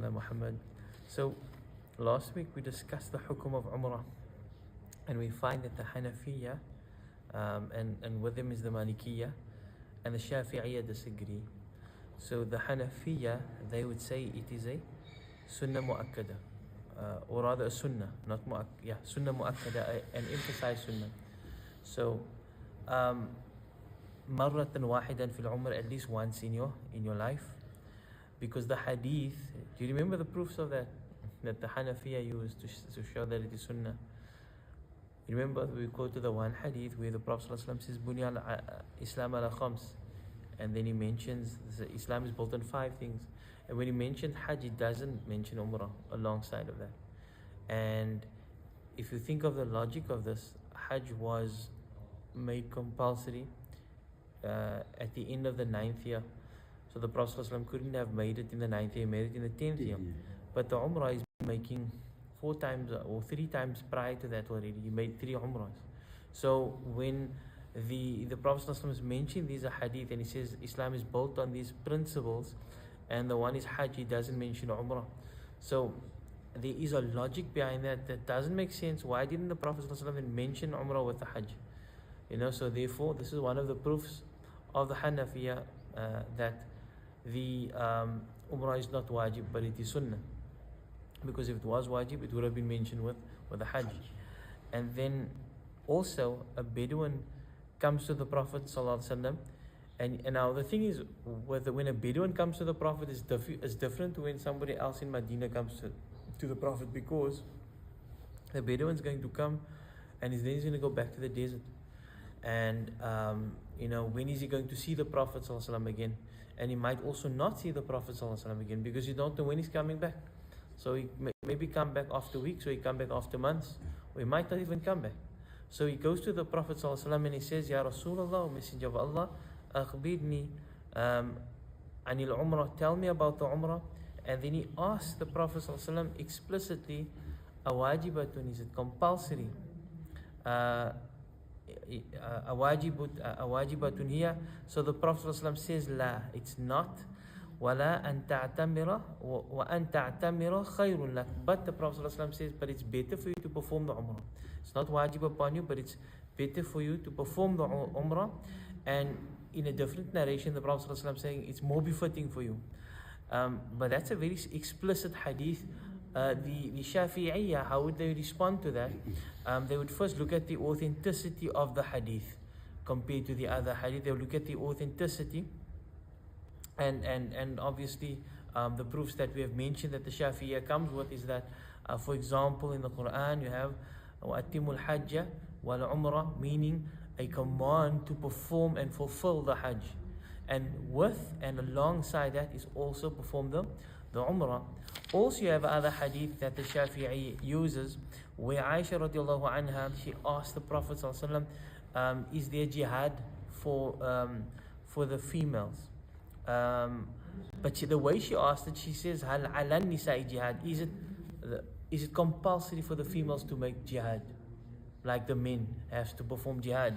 ala Muhammad. So last week we discussed the hukum of Umrah, and we find that the Hanafiya and with them is the Malikiya, and the Shafi'iyya disagree. So the Hanafiya, they would say it is a Sunnah Mu'akkada, or rather a Sunnah, not Sunnah Mu'akkada, an emphasized Sunnah. So marratan wahidan fil umr, at least once in your life, because the hadith, do you remember the proofs of that the Hanafiya used to show that it is Sunnah? You remember we quoted the one hadith where the Prophet ﷺ says Bunya Islam ala khams, and then he mentions Islam is built on 5 things, and when he mentioned Hajj, he doesn't mention Umrah alongside of that. And if you think of the logic of this, Hajj was made compulsory at the end of the 9th year. So the Prophet ﷺ couldn't have made it in the 9th year, he made it in the 10th year. But the Umrah is making 4 times or 3 times prior to that already. He made 3 Umrahs. So when the Prophet ﷺ is mentioning these hadith and he says Islam is built on these principles, and the one is Hajj, he doesn't mention Umrah. So there is a logic behind that doesn't make sense. Why didn't the Prophet ﷺ mention Umrah with the Hajj? So therefore this is one of the proofs of the Hanafiya that the Umrah is not wajib, but it is Sunnah. Because if it was wajib, it would have been mentioned with the Hajj. And then also a Bedouin comes to the Prophet ﷺ, and now the thing is, when a Bedouin comes to the Prophet is different to when somebody else in Medina comes to the Prophet, because the Bedouin is going to come and then he's going to go back to the desert. And when is he going to see the Prophet ﷺ again? And he might also not see the Prophet ﷺ again, because you don't know when he's coming back. So he maybe come back after weeks, or he come back after months, or he might not even come back. So he goes to the Prophet ﷺ and he says, Ya Rasulullah, Messenger of Allah, akhbirni anil umrah, tell me about the umrah. And then he asks the Prophet ﷺ explicitly, awajibatun, is it compulsory? Awajibatun hiya. So the Prophet ﷺ says, la, it's not. وَلَا أَن تَعْتَمِرَ وَأَن تَعْتَمِرَ خَيْرٌ لَكَ. But the Prophet ﷺ says, but it's better for you to perform the Umrah. It's not wajib upon you, but it's better for you to perform the Umrah. And in a different narration, the Prophet ﷺ saying, it's more befitting for you. But that's a very explicit hadith. The Shafi'iyya, how would they respond to that? They would first look at the authenticity of the hadith compared to the other hadith. They would look at the authenticity. And obviously the proofs that we have mentioned that the Shafi'iyya comes with is that, for example, in the Quran you have وَأَتِّمُوا الْحَجَّ وَالْعُمْرَةِ, meaning a command to perform and fulfill the Hajj. And with and alongside that is also perform the Umrah. Also you have other hadith that the Shafi'i uses, where Aisha radiallahu anha, she asked the Prophet ﷺ, is there jihad for the females? But the way she asked it, she says, Hal ala nisa'i jihad, is it compulsory for the females to make jihad, like the men have to perform jihad?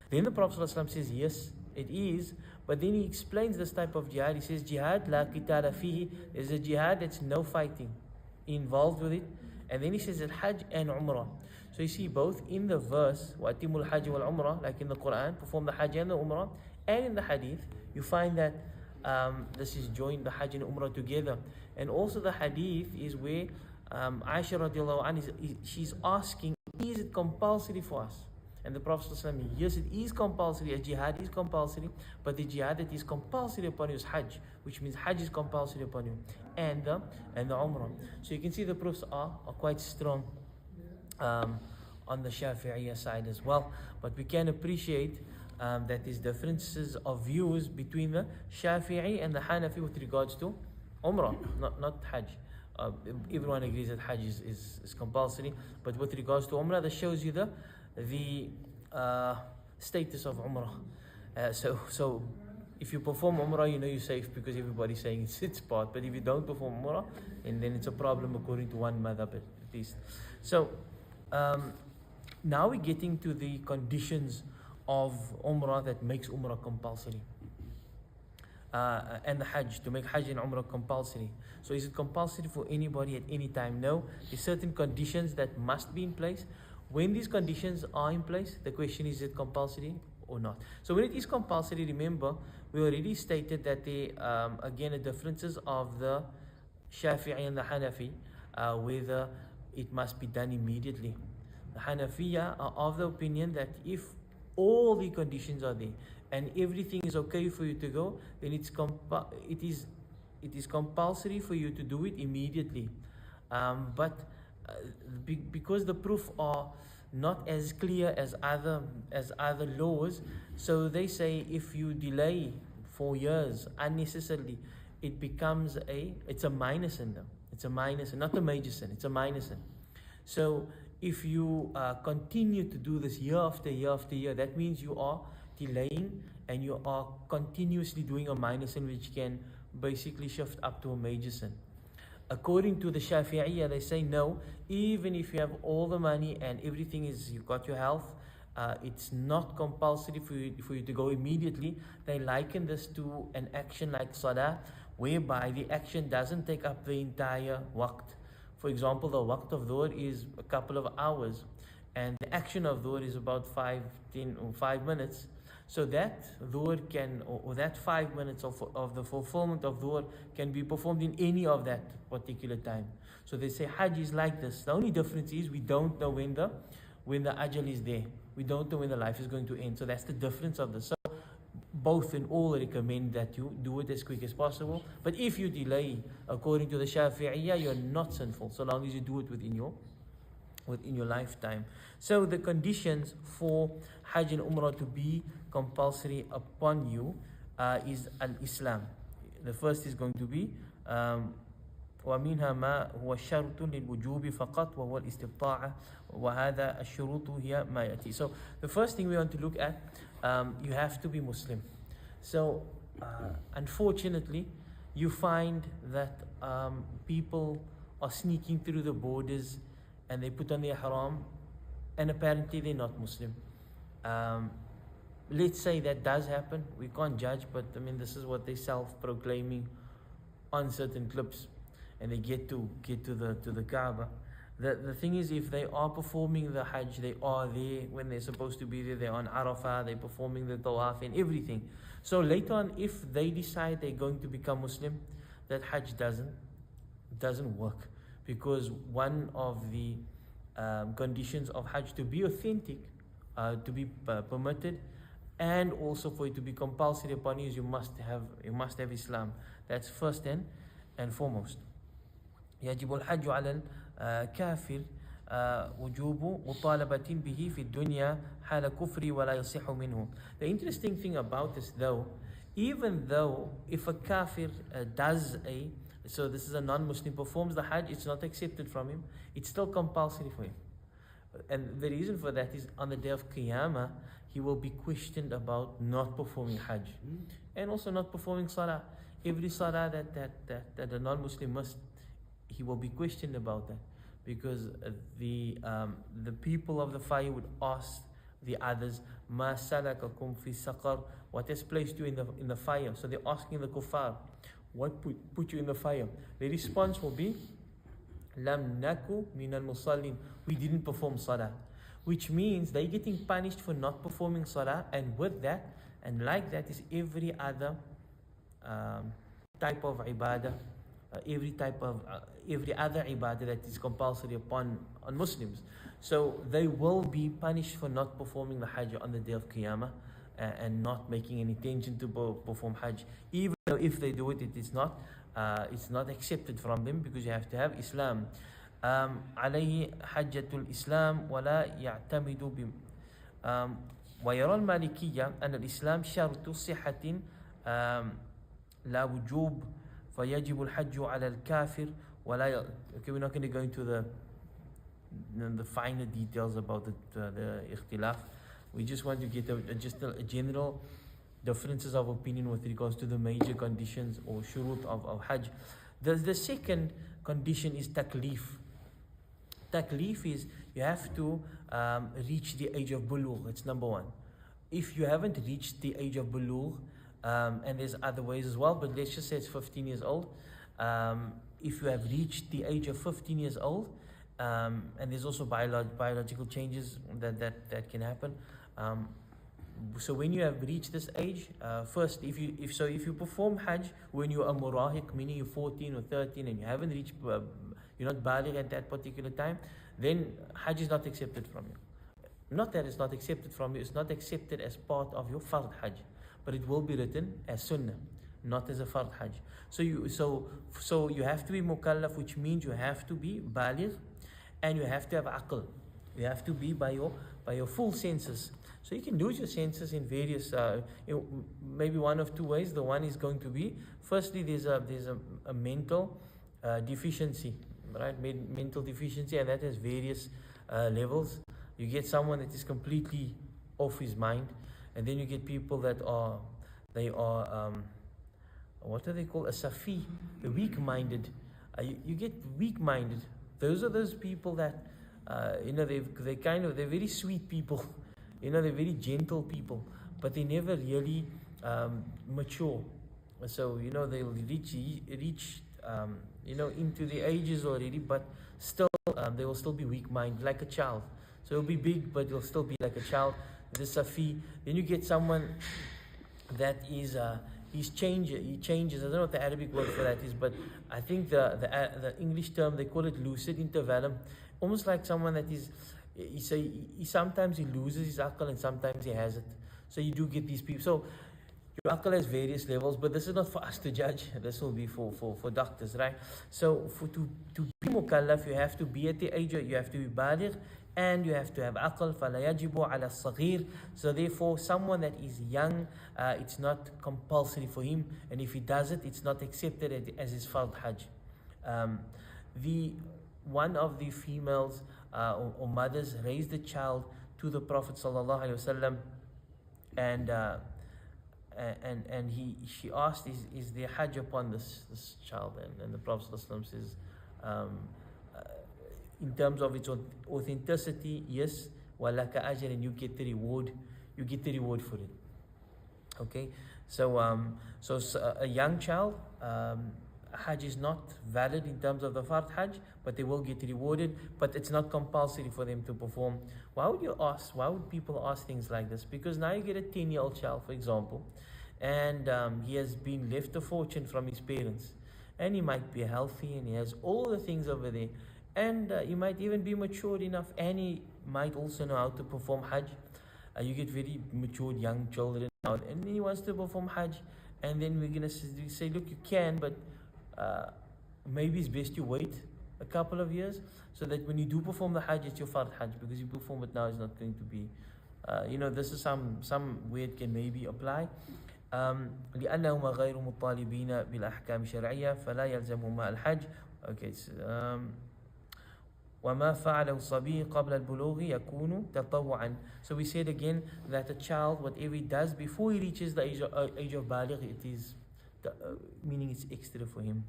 Then the Prophet ﷺ says, yes, it is. But then he explains this type of jihad. He says, jihad la qitala fihi, is a jihad that's no fighting involved with it. And then he says, al-hajj and umrah. So you see, both in the verse wa'atimul hajj wal umrah, like in the Quran, perform the hajj and the umrah, and in the hadith you find that this is joined, the hajj and umrah together. And also the hadith is where Aisha radiallahu anha, she's asking, is it compulsory for us? And the Prophet ﷺ, yes, it is compulsory, a jihad is compulsory, but the jihad that is compulsory upon you is hajj, which means hajj is compulsory upon you, and the umrah. So you can see the proofs are quite strong on the Shafi'iyya side as well. But we can appreciate that there's differences of views between the Shafi'i and the Hanafi with regards to umrah, not hajj. Everyone agrees that hajj is compulsory, but with regards to umrah, that shows you the status of umrah. So if you perform umrah, you know you're safe because everybody's saying it's part. But if you don't perform umrah, and then it's a problem according to one madhab at least. So now we're getting to the conditions of umrah that makes umrah compulsory. and the Hajj, to make Hajj and Umrah compulsory. So is it compulsory for anybody at any time? No. There's certain conditions that must be in place. When these conditions are in place, the question is it compulsory or not? So when it is compulsory, remember, we already stated that the again, the differences of the Shafi'i and the Hanafi, whether it must be done immediately. The Hanafiya are of the opinion that if all the conditions are there and everything is okay for you to go, then it is compulsory for you to do it immediately. But because the proof are not as clear as other laws, so they say if you delay for years unnecessarily, it becomes it's a minor sin though. It's a minor sin, not a major sin, it's a minor sin. So if you continue to do this year after year after year, that means you are delaying and you are continuously doing a minor sin, which can basically shift up to a major sin. According to the Shafi'iyya, they say no, even if you have all the money and everything is, you've got your health, it's not compulsory for you to go immediately. They liken this to an action like salah, whereby the action doesn't take up the entire waqt. For example, the waqt of dhuhr is a couple of hours, and the action of dhuhr is about 5 minutes. So that dhuhr can, or that 5 minutes of the fulfillment of dhuhr can be performed in any of that particular time. So they say Hajj is like this. The only difference is we don't know when the ajal is there. We don't know when the life is going to end. So that's the difference of this. So both and all recommend that you do it as quick as possible. But if you delay, according to the Shafi'iyya, you're not sinful, so long as you do it within your lifetime. So the conditions for Hajj and Umrah to be compulsory upon you is al-Islam. The first is going to be ومنها ما هو شرط للوجوب فقط وهو الاستطاعة وهذا الشروط هي ما يأتي. So the first thing we want to look at, you have to be Muslim. So unfortunately, you find that people are sneaking through the borders and they put on their ihram and apparently they're not Muslim. Let's say that does happen. We can't judge, but I mean, this is what they're self-proclaiming on certain clips, and they get to the Kaaba. The thing is, if they are performing the Hajj, they are there when they're supposed to be there. They're on Arafah, they're performing the Tawaf and everything. So later on, if they decide they're going to become Muslim, that Hajj doesn't work, because one of the conditions of Hajj to be authentic, to be permitted, and also for it to be compulsory upon you, is you must have Islam. That's first and foremost. يجب الحج على الكافر وجوب مطالبة به في الدنيا حال كفري ولا يصح منه. The interesting thing about this though, even though if a kafir so this is a non-Muslim, performs the Hajj, it's not accepted from him, it's still compulsory for him. And the reason for that is on the day of Qiyamah, he will be questioned about not performing Hajj and also not performing Salah. Every Salah that a non-Muslim must, he will be questioned about that, because the people of the fire would ask the others, Ma salakakum fi saqar, what has placed you in the fire? So they're asking the kuffar, what put you in the fire? The response will be, Lam naku min al-musallin, we didn't perform salah. Which means they're getting punished for not performing salah, and with that, and like that is every other type of ibadah, every other ibadah that is compulsory on Muslims. So they will be punished for not performing the Hajj on the day of Qiyamah and not making an intention to perform Hajj. Even though if they do it, it's not accepted from them, because you have to have Islam. عليه حجة الإسلام ولا يعتمد ويرى المالكية أن الإسلام شرط صحة لا وجوب فيجب الحج على الكافر ولا Okay, we're not going to go into the finer details about the ikhtilaf. We just want to get a general differences of opinion with regards to the major conditions or shurut of Hajj. The second condition is taklif. Taklif is you have to reach the age of bulugh. It's number one. If you haven't reached the age of bulugh, And there's other ways as well, but let's just say it's 15 years old. If you have reached the age of 15 years old, and there's also biological changes that can happen. So when you have reached this age, first, if you perform Hajj when you're a murahiq, meaning you're 14 or 13 and you haven't reached, you're not baligh at that particular time, then Hajj is not accepted from you. Not that it's not accepted from you, it's not accepted as part of your fard Hajj, but it will be written as sunnah, not as a fard Hajj. So you have to be mukallaf, which means you have to be baligh, and you have to have aql. You have to be by your full senses. So you can lose your senses in various, maybe one of two ways. The one is going to be, firstly, there's a mental deficiency, right? Mental deficiency, and that has various levels. You get someone that is completely off his mind, and then you get people that are, what do they call? A safi, the weak-minded. You get weak-minded. Those are those people that, they're very sweet people. They're very gentle people, but they never really mature. So, they'll reach into the ages already, but still, they will still be weak-minded, like a child. So it'll be big, but it'll still be like a child. The Safi. Then you get someone that is, he changes. I don't know what the Arabic word for that is, but I think the English term, they call it lucid intervallum. Almost like someone that is, sometimes he loses his aql and sometimes he has it. So you do get these people. So your aql has various levels, but this is not for us to judge. This will be for doctors, right? So to be mukallaf, you have to be at the age, you have to be baligh, and you have to have aql. فَلَا يَجِبُ عَلَى الصَّغِيرِ. So therefore, someone that is young, it's not compulsory for him, and if he does it, it's not accepted as his fard hajj. One of the females or mothers raised the child to the Prophet sallallahu alaihi wasallam, and she asked, is there hajj upon this child? And the Prophet sallallahu alaihi wasallam says, in terms of its authenticity, yes, walaka ajr, and you get the reward for it. Okay, so a young child, Hajj is not valid in terms of the fard Hajj, but they will get rewarded, but it's not compulsory for them to perform. Why would people ask things like this? Because now you get a 10-year-old child, for example, and he has been left a fortune from his parents, and he might be healthy and he has all the things over there, and he might even be matured enough, and he might also know how to perform Hajj. You get very matured young children now, and then he wants to perform Hajj, and then we're going to say, look, you can, but maybe it's best you wait a couple of years, so that when you do perform the Hajj, it's your fard Hajj, because you perform it now, it's not going to be, this is some way it can maybe apply. لأنهما غير مطالبين بالأحكام الشرعية فلا يلزمهما الحج. Okay, وما فعله الصبي قبل البلوغ يكون تطوعا. So we said again that a child, whatever he does before he reaches the age of baligh, it is meaning it's extra for him.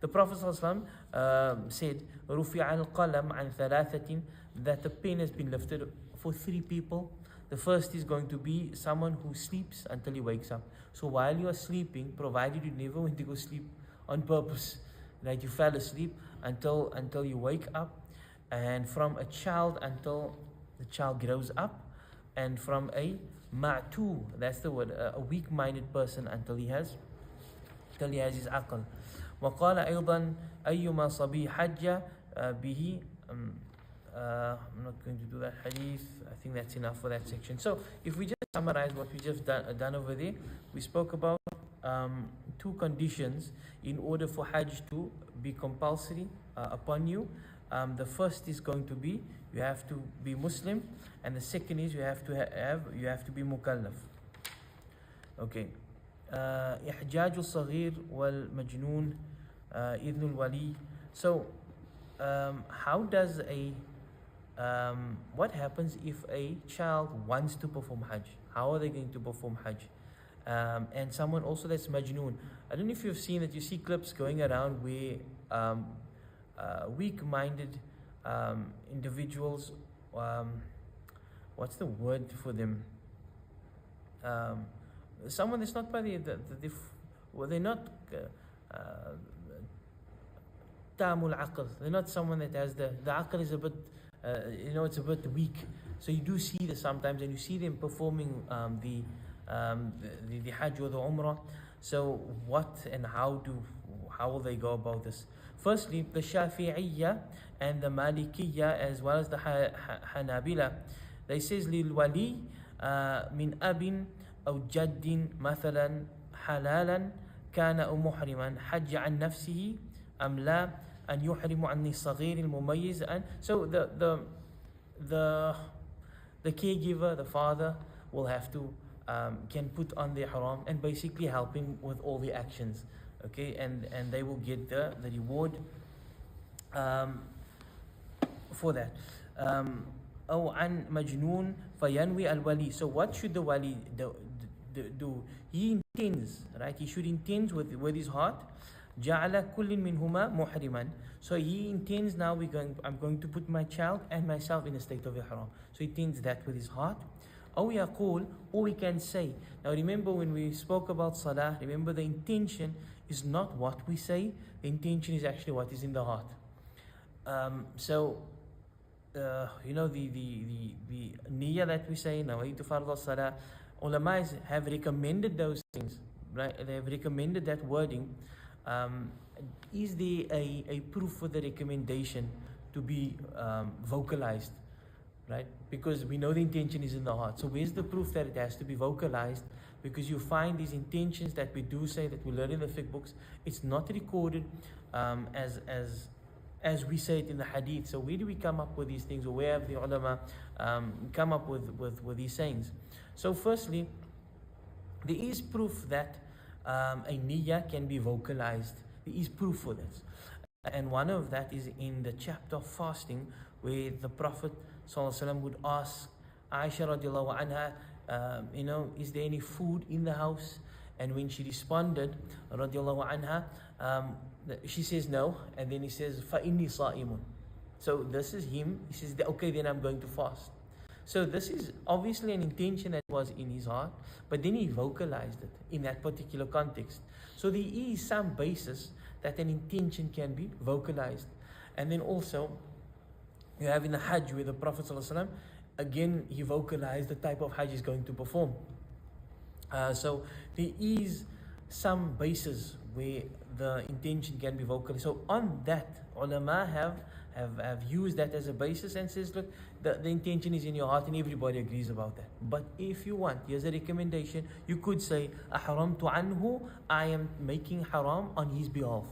The Prophet ﷺ said, رُفِعَ الْقَلَمْ عَنْ ثَلَاثَةٍ, that the pen has been lifted for 3 people. The first is going to be someone who sleeps until he wakes up. So while you are sleeping, provided you never went to go sleep on purpose, right? You fell asleep until you wake up, and from a child until the child grows up, and from a ma'tu, that's the word, a weak-minded person until he has his aql. وقال أيضا أيما صبي حج به. I'm not going to do that hadith. I think that's enough for that section. So if we just summarize what we just done over there, we spoke about 2 conditions in order for Hajj to be compulsory upon you. The first is going to be you have to be Muslim, and the second is you have to be mukallaf. Okay. إحجاج الصغير والمجنون إذن الولي. So how does what happens if a child wants to perform Hajj? How are they going to perform Hajj? And someone also that's majnoon. I don't know if you've seen that. You see clips going around where weak-minded individuals, what's the word for them? someone that's not bali, well, they're not tamul aql. They're not someone that has the aql is a bit, it's a bit weak. So you do see this sometimes, and you see them performing the Hajj or the Umrah. So what and how will they go about this? Firstly, the Shafi'iyya and the Malikiyya, as well as the Hanabila, they says للولي من أب أو جد مثلا حلالا كان أو محرما حج عن نفسه أم لا أن يحرم عن الصغير المميز. And so the caregiver, the father, will have to can put on the ihram and basically help him with all the actions, okay, and they will get the reward for that. أو عن مجنون فينوي الولي. So what should the wali do? He intends, right? He should intend with his heart. جعل كل منهما محرما. So he intends now I'm going to put my child and myself in a state of ihram. So he intends that with his heart. أو يقول, or we can say. Now remember when we spoke about salah, remember the intention is not what we say. The intention is actually what is in the heart. The niyyah that we say, nawaitu fardhu salah, ulama have recommended those things, right? They have recommended that wording. Is there a proof for the recommendation to be vocalized, right? Because we know the intention is in the heart. So where's the proof that it has to be vocalized? Because you find these intentions that we do say, that we learn in the fiqh books, it's not recorded as we say it in the hadith. So where do we come up with these things, or where have the ulama come up with these sayings? So firstly, there is proof that a niyyah can be vocalized. There is proof for this, and one of that is in the chapter of fasting, where the Prophet ﷺ would ask Aisha radiallahu anha, is there any food in the house? And when she responded radiallahu anha, she says no, and then he says فَإِنِّي صَائِمٌ. So this is him. He says, okay, then I'm going to fast. So this is obviously an intention that was in his heart, but then he vocalized it in that particular context. So there is some basis that an intention can be vocalized. And then also you have in the Hajj where the Prophet ﷺ, again, he vocalized the type of Hajj he's going to perform. So there is some basis where the intention can be vocalized. So on that, ulama have used that as a basis and says, look, the intention is in your heart, and everybody agrees about that. But if you want, here's a recommendation, you could say, أحرمت عنه, I am making haram on his behalf.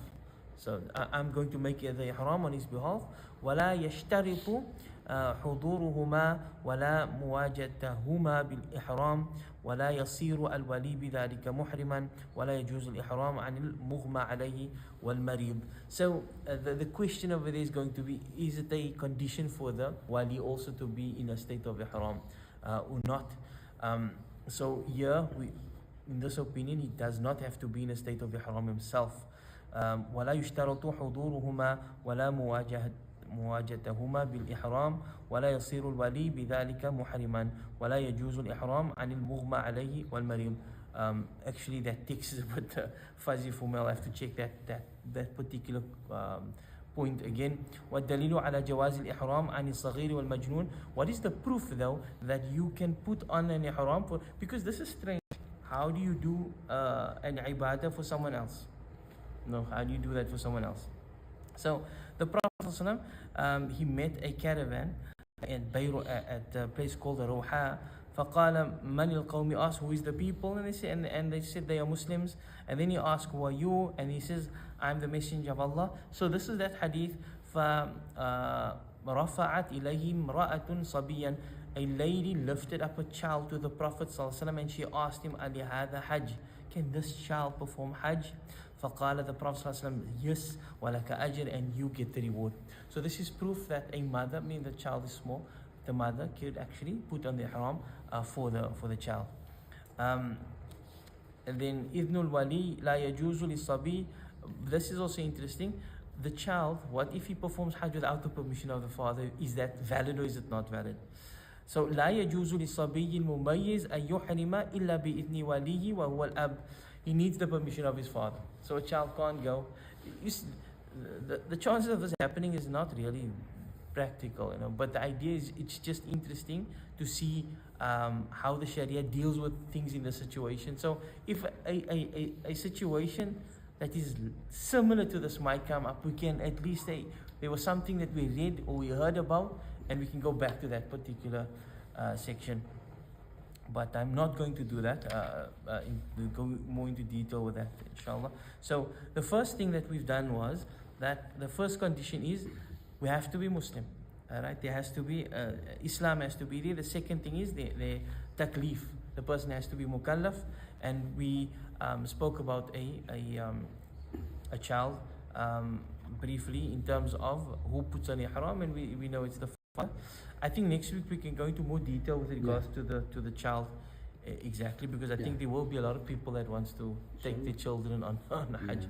So I'm going to make the ihram on his behalf. ولا يشترط حضورهما ولا مواجهتهما بالإحرام ولا يصير الولي بذلك محرما ولا يجوز الإحرام عن المغمى عليه والمريض. So the question over there is going to be, is it a condition for the wali also to be in a state of ihram or not? So here, in this opinion, he does not have to be in a state of ihram himself. ولا يشترط حضورهما ولا مواجهتهما بالإحرام ولا يصير الولي بذلك محرما ولا يجوز الإحرام عن المغمى عليه والمريض. Actually that text is a bit fuzzy for me. I'll have to check that particular point again. والدليل على جواز الإحرام عن الصغير والمجنون. What is the proof though that you can put on an ihram for, because this is strange. How do you do an ibadah for someone else? No, how do you do that for someone else? So the Prophet ﷺ, he met a caravan at Beirut, at a place called Rawha. فقال من القوم, asked who is the people, and they said they are Muslims. And then he asked, who are you? And he says, I'm the messenger of Allah. So this is that hadith. فرفعت إليه امرأة صبيا. A lady lifted up a child to the Prophet ﷺ, and she asked him, Ali hada hajj, can this child perform hajj? فقال, the Prophet ﷺ, yes, وَلَكَ أَجْرٍ, and you get the reward. So this is proof that a mother, the child is small, the mother could actually put on the ihram for the child. And then إِذْنُ الْوَلِي لَا يَجُوزُ لِلصَّبِي. This is also interesting. The child, what if he performs hajj without the permission of the father? Is that valid or is it not valid? So لا يجوز للصبي المميز أن يحرم إلا بإذن وليه وهو الأب. He needs the permission of his father. So a child can't go. The chances of this happening is not really practical, but the idea is it's just interesting to see how the Sharia deals with things in the situation. So if a situation that is similar to this might come up, we can at least say there was something that we read or we heard about, and we can go back to that particular section. But I'm not going to do that. We'll go more into detail with that, inshallah. So the first thing that we've done was that the first condition is we have to be Muslim. All right, there has to be Islam has to be there. The second thing is the taklif. The person has to be mukallaf, and we spoke about a child briefly in terms of who puts on ihram, and we know it's the father. I think next week we can go into more detail with regards to the child exactly, because I think there will be a lot of people that wants to take their children on Hajj.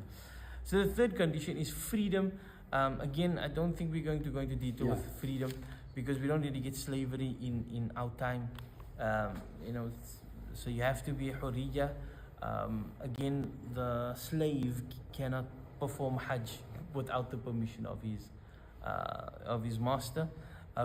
So the third condition is freedom. Again, I don't think we're going to go into detail with freedom, because we don't really get slavery in our time. So you have to be hurriya. Again, the slave cannot perform Hajj without the permission of his master.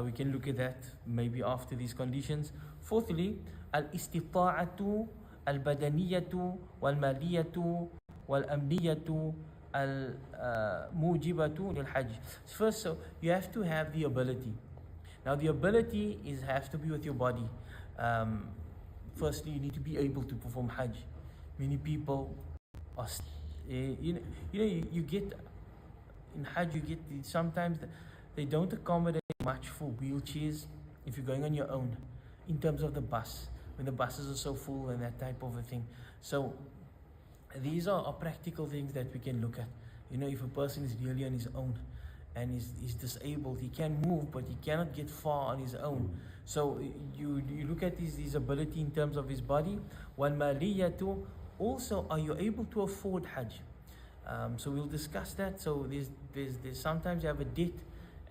We can look at that maybe after these conditions. Fourthly, al-istita'atu al-badaniyatu wal-maliyatu wal-amniyatu al-mujibatu lil-hajj. First, so you have to have the ability. Now the ability has to be with your body. Firstly, you need to be able to perform Hajj. Many people are, you get in Hajj, you get sometimes they don't accommodate much for wheelchairs if you're going on your own, in terms of the bus, when the buses are so full and that type of a thing. So these are practical things that we can look at. If a person is really on his own and is disabled, he can move, but he cannot get far on his own. So you look at his ability in terms of his body. Wal maliyatu, also, are you able to afford Hajj? So we'll discuss that. So there's sometimes you have a debt,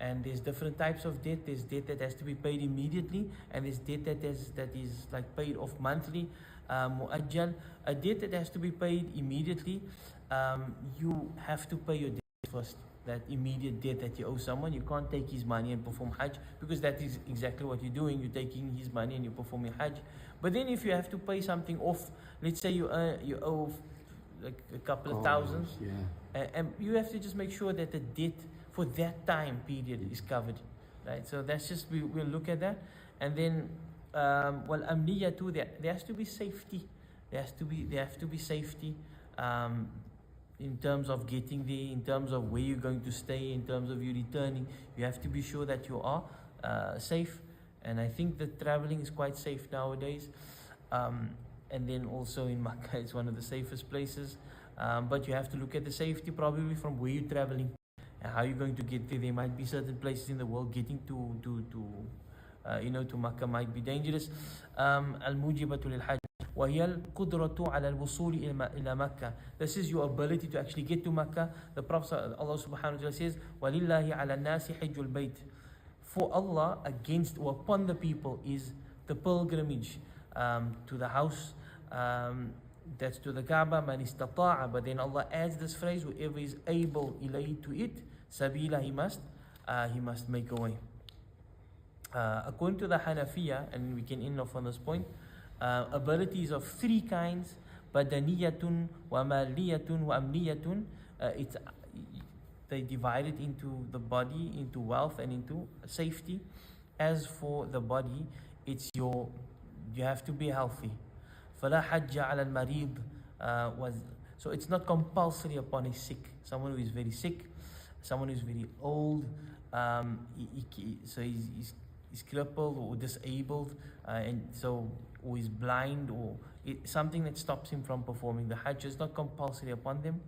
and there's different types of debt. There's debt that has to be paid immediately, and there's debt that is like paid off monthly. Mu'ajjal, a debt that has to be paid immediately. You have to pay your debt first. That immediate debt that you owe someone, you can't take his money and perform Hajj, because that is exactly what you're doing. You're taking his money and you're performing Hajj. But then if you have to pay something off, let's say you owe like a couple of thousands, and you have to just make sure that the debt for that time period is covered, right? So that's just, we'll look at that. And then well, amniya too, there has to be safety. There have to be safety in terms of getting there, in terms of where you're going to stay, in terms of you returning. You have to be sure that you are safe. And I think that traveling is quite safe nowadays. And then also in Makkah, it's one of the safest places. But you have to look at the safety probably from where you're traveling and how you're going to get there. There might be certain places in the world getting to Makkah might be dangerous. Al-mujibatu lil-hajj وهي القدرة على الوصول إلى مكة. This is your ability to actually get to Makkah. The Prophet, Allah subhanahu wa ta'ala says, وَلِلَّهِ عَلَى النَّاسِ حِجُّ الْبَيْتِ. For Allah, against or upon the people, is the pilgrimage to the house, that's to the Kaaba, man istata'a. But then Allah adds this phrase, whoever is able ilayhi, to it, sabila, he must make a way. According to the Hanafiya, and we can end off on this point, abilities of three kinds: badaniyatun, wa maliyatun, wa amniyatun. They divide it into the body, into wealth, and into safety. As for the body, it's you have to be healthy. فَلَا حَجَّ عَلَى الْمَرِيضِ. So it's not compulsory upon a sick, someone who is very sick, someone who is very old, so he's crippled or disabled, and so, or is blind, or something that stops him from performing the Hajj is not compulsory upon them.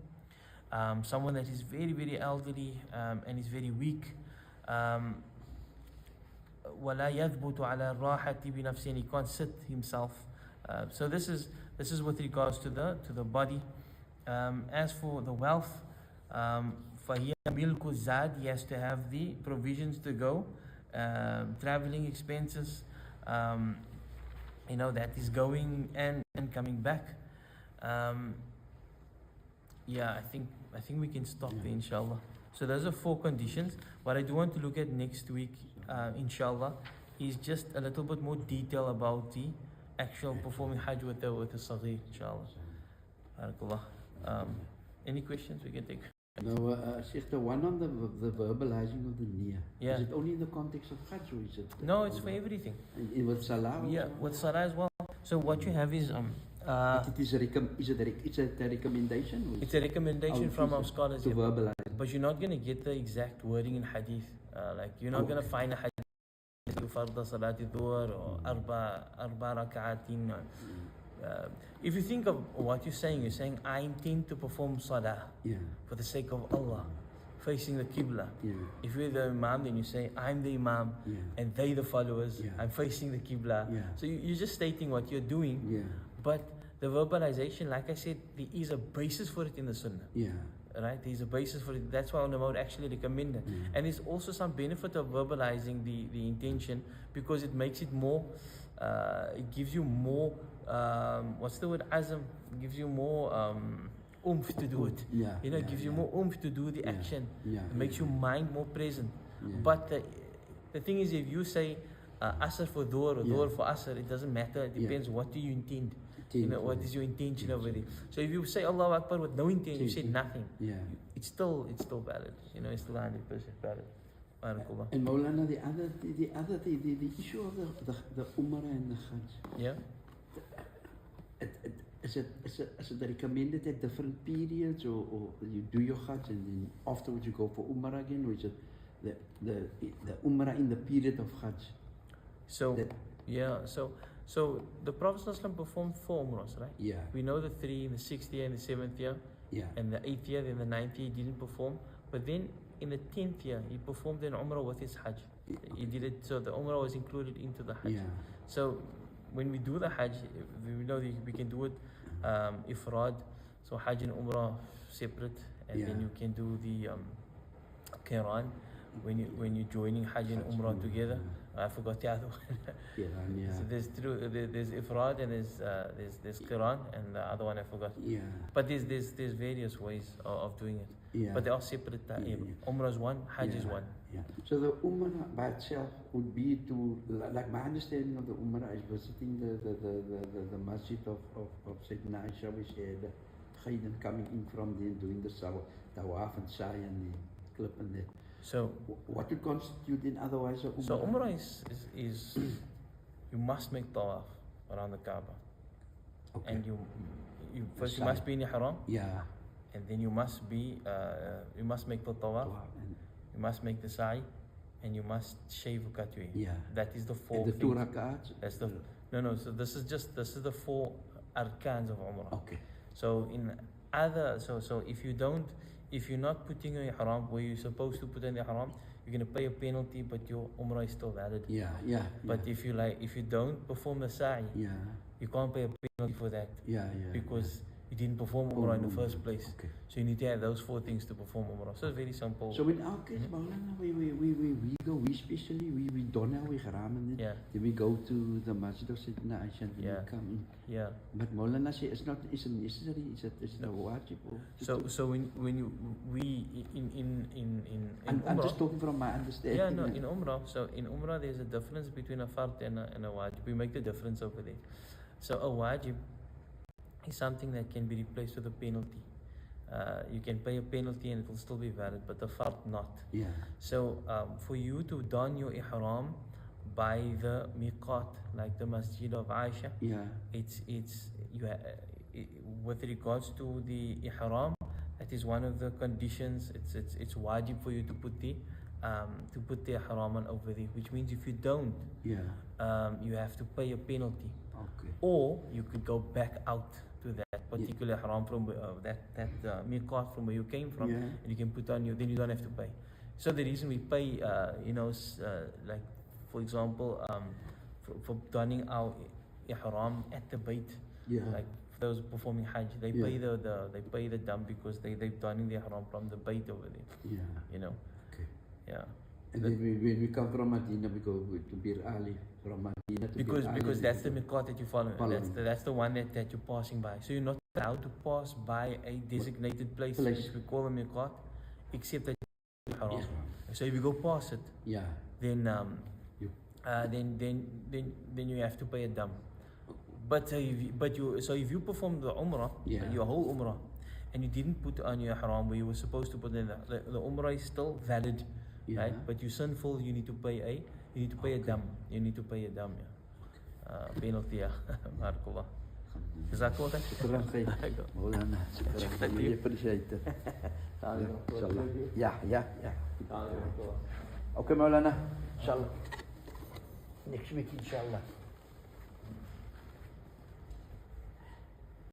Someone that is very, very elderly and is very weak, وَلَا يَثْبُتُ عَلَى الرَّاحَةِ بِنَفْسِهِ, and he can't sit himself. So this is with regards to the body. As for the wealth, فَهِيَ مِلْكُ الزَّادِ, he has to have the provisions to go, traveling expenses, that is going and coming back. Yeah, I think we can stop there, inshallah. So those are 4 conditions. What I do want to look at next week, inshallah, is just a little bit more detail about the actual performing Hajj with the Saghir, inshallah. Barakallah. Any questions we can take? No, Sheikh, the one on the verbalizing of the niyyah. Yeah. Is it only in the context of Hajj or is it? No, it's for everything. With Salah? Yeah, with Salah as well. So what you have is Is it a recommendation? it's a recommendation from our scholars. To verbalize. But you're not going to get the exact wording in hadith. Like you're not going to find a hadith farda salati dhuhr or arba rak'atin. If you think of what you're saying I intend to perform salah for the sake of Allah, facing the Qibla. If you're the Imam, then you say I'm the Imam and they the followers. I'm facing the Qibla. So you're just stating what you're doing. But the verbalization, like I said, there is a basis for it in the Sunnah. Right? There's a basis for it. That's why ulama would actually recommend it. And there's also some benefit of verbalizing the intention, because it makes it more, it gives you more, what's the word, azm? It gives you more oomph to do it. It gives you more oomph to do the action. It makes your mind more present. But the thing is, if you say asr for dhuhr or dhuhr for asr, it doesn't matter. It depends what do you intend. What is your intention over there? So if you say Allahu Akbar with no intention, you said nothing. It's still valid. It's still 100% valid. And Moulana, the issue of the Umrah and the Hajj. Yeah. Is it recommended at different periods, or you do your Hajj and then afterwards you go for Umrah again, or is it the Umrah in the period of Hajj? So the Prophet ﷺ performed 4 Umrahs, right? We know the 3 in the 6th year and the 7th year, and the 8th year, then the 9th year he didn't perform. But then in the 10th year he performed an Umrah with his Hajj. He did it, so the Umrah was included into the Hajj. So when we do the Hajj, we know that we can do it Ifrad, so Hajj and Umrah separate, and then you can do the Qiran when you're joining Hajj and Umrah together. I forgot the other one. So there's Ifrad and there's Qiran, and the other one I forgot. But there's various ways of doing it. But they are separate. Umrah is one, Hajj is one. So the Umrah by itself would be to, like my understanding of the Umrah is visiting the masjid of Sayyidina Aisha, which had Khaydan coming in from there, doing the tawaf and sa'i and the clip and that. So what would constitute in otherwise a Umrah? So Umrah is you must make tawaf around the Kaaba. And you first you must be in Ihram. And then you must make the tawaf. You must make the sa'i, and you must shave or cut your hair. That is the 4 and the 2 things. rak'ats? That's the no. So this is the 4 arkans of Umrah. So in other so if you're not putting your ihram where you're supposed to put in the ihram, you're gonna pay a penalty, but your Umrah is still valid. But if you don't perform the sa'i, you can't pay a penalty for that. Because you didn't perform Umrah in the first place. So you need to have those 4 things to perform Umrah. So it's very simple. So in our case, Moulana, we especially don our ihram and then we go to the masjid of Sayyidina Aisha and we come in. But Moulana say it's not necessary, it's a wajib. So when you in I'm Umrah, just talking from my understanding. In Umrah. So in Umrah there's a difference between a fard and a wajib. We make the difference over there. So a wajib is something that can be replaced with a penalty. You can pay a penalty and it will still be valid, but the fard not. So for you to don your ihram by the miqat, like the masjid of Aisha, with regards to the ihram, that is one of the conditions. It's wajib for you to put the ihram on over there, which means if you don't, you have to pay a penalty. Or you could go back out to that particular ihram from that miqat from where you came from, and you can put on then you don't have to pay. So the reason we pay, like for example, for donning our ihram at the bait, like those performing Hajj, they pay the dam because they're donning the ihram from the bait over there. And then when we come from Medina, we go to Bir Ali from Medina. to because that's the miqat that you follow. Following. That's the one that you're passing by. So you're not allowed to pass by a designated place, which we call a miqat, except that you're haram. Yes. So if you go past it, Yeah. then then you have to pay a dam. But if you perform the umrah, your whole umrah, and you didn't put on your haram where you were supposed to put in the umrah is still valid, right? But you're sinful, you need to pay a dam. You need to pay a dam, penalty, barakallah. Jazakallah. Shukran khair. Moulana, shukran. We appreciate it. Inshallah. Yeah. Okay, Moulana. Inshallah. Next week, inshallah.